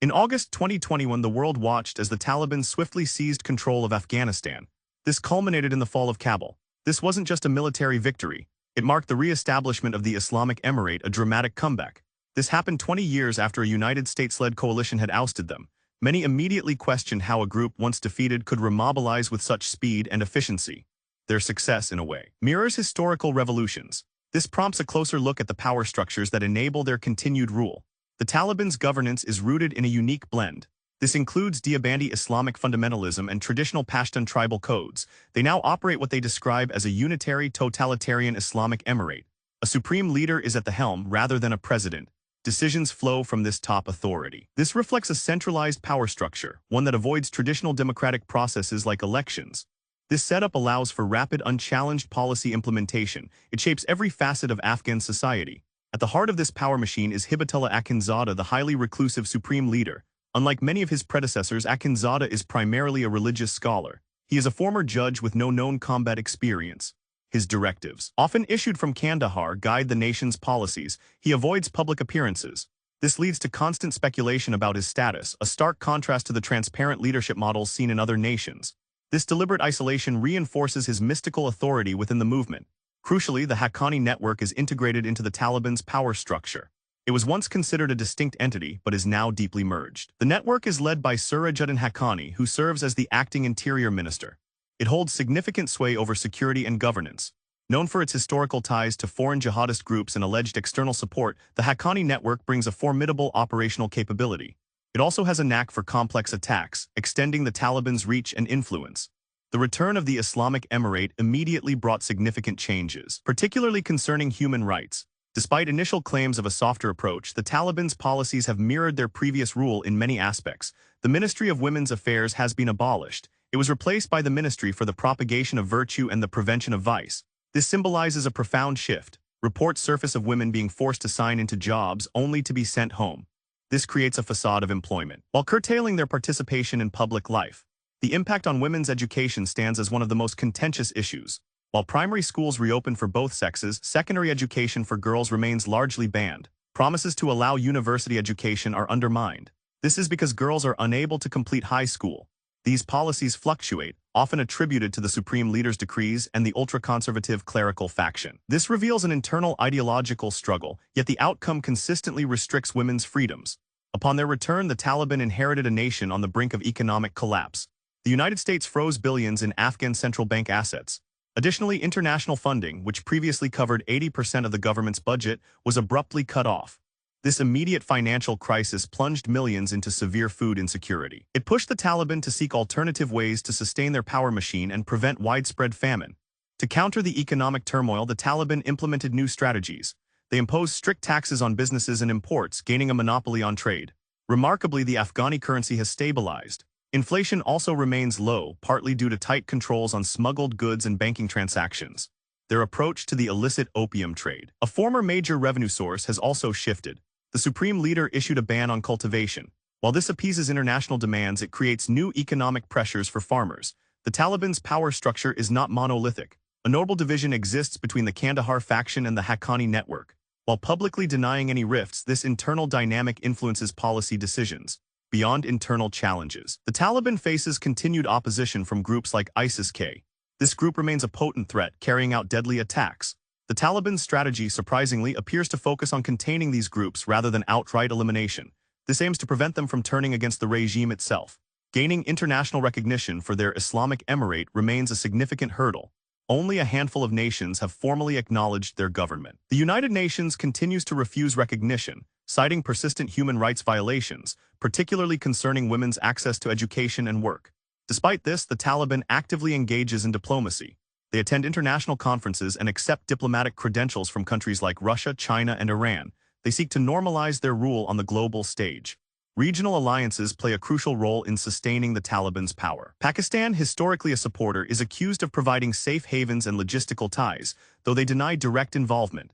In August 2021, the world watched as the Taliban swiftly seized control of Afghanistan. This culminated in the fall of Kabul. This wasn't just a military victory. It marked the re-establishment of the Islamic Emirate, a dramatic comeback. This happened 20 years after a United States-led coalition had ousted them. Many immediately questioned how a group once defeated could remobilize with such speed and efficiency. Their success, in a way, mirrors historical revolutions. This prompts a closer look at the power structures that enable their continued rule. The Taliban's governance is rooted in a unique blend. This includes Deobandi Islamic fundamentalism and traditional Pashtun tribal codes. They now operate what they describe as a unitary, totalitarian Islamic emirate. A supreme leader is at the helm rather than a president. Decisions flow from this top authority. This reflects a centralized power structure, one that avoids traditional democratic processes like elections. This setup allows for rapid, unchallenged policy implementation. It shapes every facet of Afghan society. At the heart of this power machine is Hibatullah Akhundzada, the highly reclusive supreme leader. Unlike many of his predecessors, Akhundzada is primarily a religious scholar. He is a former judge with no known combat experience. His directives, often issued from Kandahar, guide the nation's policies. He avoids public appearances. This leads to constant speculation about his status, a stark contrast to the transparent leadership models seen in other nations. This deliberate isolation reinforces his mystical authority within the movement. Crucially, the Haqqani network is integrated into the Taliban's power structure. It was once considered a distinct entity, but is now deeply merged. The network is led by Sirajuddin Haqqani, who serves as the acting interior minister. It holds significant sway over security and governance. Known for its historical ties to foreign jihadist groups and alleged external support, the Haqqani network brings a formidable operational capability. It also has a knack for complex attacks, extending the Taliban's reach and influence. The return of the Islamic Emirate immediately brought significant changes, particularly concerning human rights. Despite initial claims of a softer approach, the Taliban's policies have mirrored their previous rule in many aspects. The Ministry of Women's Affairs has been abolished. It was replaced by the Ministry for the Propagation of Virtue and the Prevention of Vice. This symbolizes a profound shift. Reports surface of women being forced to sign into jobs only to be sent home. This creates a facade of employment, while curtailing their participation in public life. The impact on women's education stands as one of the most contentious issues. While primary schools reopen for both sexes, secondary education for girls remains largely banned. Promises to allow university education are undermined. This is because girls are unable to complete high school. These policies fluctuate, often attributed to the supreme leader's decrees and the ultra-conservative clerical faction. This reveals an internal ideological struggle, yet the outcome consistently restricts women's freedoms. Upon their return, the Taliban inherited a nation on the brink of economic collapse. The United States froze billions in Afghan central bank assets. Additionally, international funding, which previously covered 80% of the government's budget, was abruptly cut off. This immediate financial crisis plunged millions into severe food insecurity. It pushed the Taliban to seek alternative ways to sustain their power machine and prevent widespread famine. To counter the economic turmoil, the Taliban implemented new strategies. They imposed strict taxes on businesses and imports, gaining a monopoly on trade. Remarkably, the Afghani currency has stabilized. Inflation also remains low, partly due to tight controls on smuggled goods and banking transactions. Their approach to the illicit opium trade, a former major revenue source, has also shifted. The supreme leader issued a ban on cultivation. While this appeases international demands, it creates new economic pressures for farmers. The Taliban's power structure is not monolithic. A notable division exists between the Kandahar faction and the Haqqani network. While publicly denying any rifts, this internal dynamic influences policy decisions. Beyond internal challenges, the Taliban faces continued opposition from groups like ISIS-K. This group remains a potent threat, carrying out deadly attacks. The Taliban's strategy, surprisingly, appears to focus on containing these groups rather than outright elimination. This aims to prevent them from turning against the regime itself. Gaining international recognition for their Islamic Emirate remains a significant hurdle. Only a handful of nations have formally acknowledged their government. The United Nations continues to refuse recognition, citing persistent human rights violations, particularly concerning women's access to education and work. Despite this, the Taliban actively engages in diplomacy. They attend international conferences and accept diplomatic credentials from countries like Russia, China, and Iran. They seek to normalize their rule on the global stage. Regional alliances play a crucial role in sustaining the Taliban's power. Pakistan, historically a supporter, is accused of providing safe havens and logistical ties, though they deny direct involvement.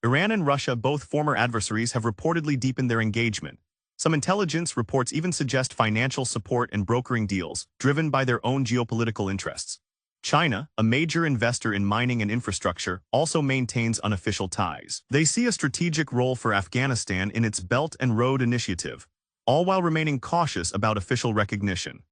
Iran and Russia, both former adversaries, have reportedly deepened their engagement. Some intelligence reports even suggest financial support and brokering deals, driven by their own geopolitical interests. China, a major investor in mining and infrastructure, also maintains unofficial ties. They see a strategic role for Afghanistan in its Belt and Road Initiative. all while remaining cautious about official recognition.